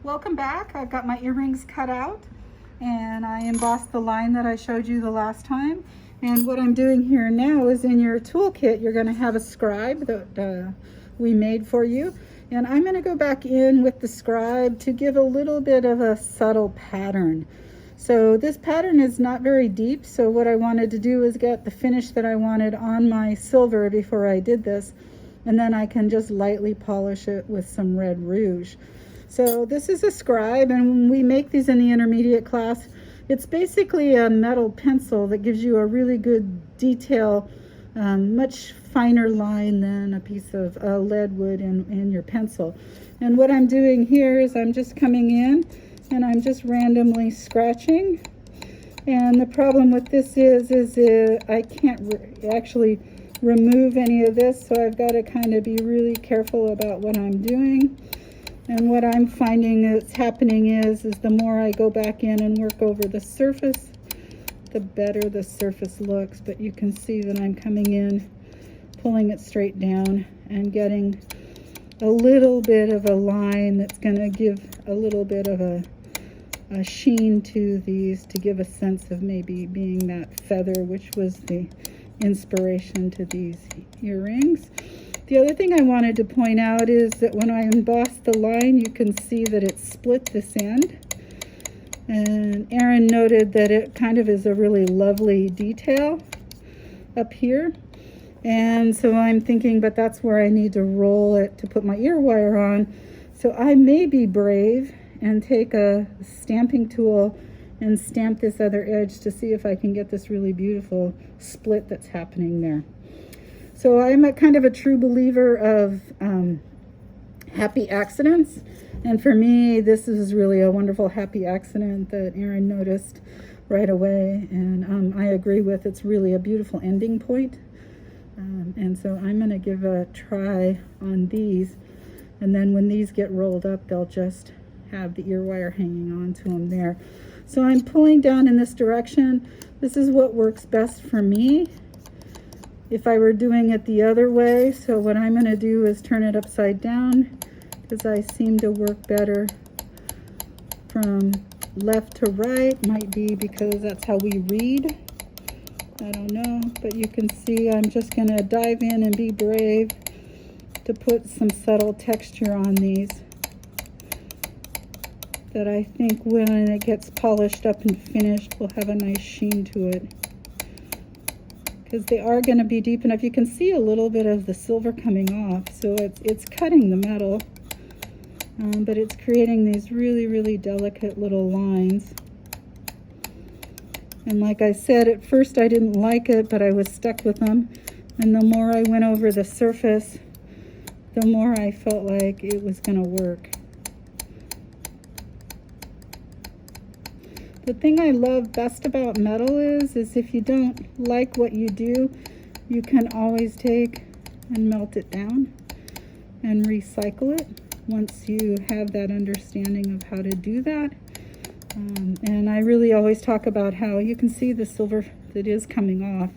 Welcome back. I've got my earrings cut out and I embossed the line that I showed you the last time. And what I'm doing here now is in your toolkit, you're going to have a scribe that we made for you. And I'm going to go back in with the scribe to give a little bit of a subtle pattern. So this pattern is not very deep, so what I wanted to do is get the finish that I wanted on my silver before I did this, and then I can just lightly polish it with some red rouge. So this is a scribe, and when we make these in the intermediate class, it's basically a metal pencil that gives you a really good detail, much finer line than a piece of lead would in your pencil. And what I'm doing here is I'm just coming in and I'm just randomly scratching. And the problem with this is I can't actually remove any of this, so I've got to kind of be really careful about what I'm doing. And what I'm finding that's happening is the more I go back in and work over the surface, the better the surface looks. But you can see that I'm coming in, pulling it straight down and getting a little bit of a line that's going to give a little bit of a sheen to these, to give a sense of maybe being that feather, which was the inspiration to these earrings. The other thing I wanted to point out is that when I embossed the line, you can see that it split this end. And Erin noted that it kind of is a really lovely detail up here. And so I'm thinking, but that's where I need to roll it to put my ear wire on. So I may be brave and take a stamping tool and stamp this other edge to see if I can get this really beautiful split that's happening there. So I'm a kind of a true believer of happy accidents. And for me, this is really a wonderful happy accident that Erin noticed right away. And I agree with, it's really a beautiful ending point. And so I'm going to give a try on these. And then when these get rolled up, they'll just have the ear wire hanging on to them there. So I'm pulling down in this direction. This is what works best for me if I were doing it the other way. So what I'm going to do is turn it upside down, because I seem to work better from left to right. Might be because that's how we read. I don't know, but you can see I'm just going to dive in and be brave to put some subtle texture on these that I think when it gets polished up and finished will have a nice sheen to it, because they are going to be deep enough. You can see a little bit of the silver coming off, so it's cutting the metal, but it's creating these really delicate little lines. And like I said, at first I didn't like it, but I was stuck with them, and the more I went over the surface, the more I felt like it was going to work. The thing I love best about metal is if you don't like what you do, you can always take and melt it down and recycle it once you have that understanding of how to do that. And I really always talk about how you can see the silver that is coming off.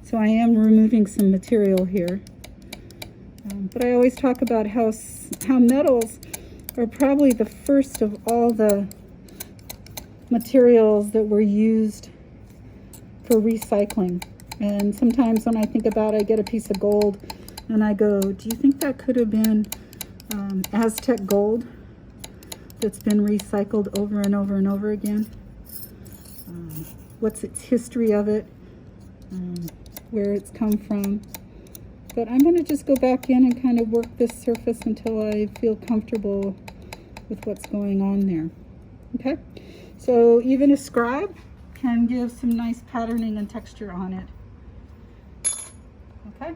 So I am removing some material here. But I always talk about how metals are probably the first of all the materials that were used for recycling. And sometimes when I think about it, I get a piece of gold and I go, do you think that could have been Aztec gold that's been recycled over and over and over again? What's its history of it? Where it's come from? But I'm going to just go back in and kind of work this surface until I feel comfortable with what's going on there. Okay? So even a scribe can give some nice patterning and texture on it. Okay?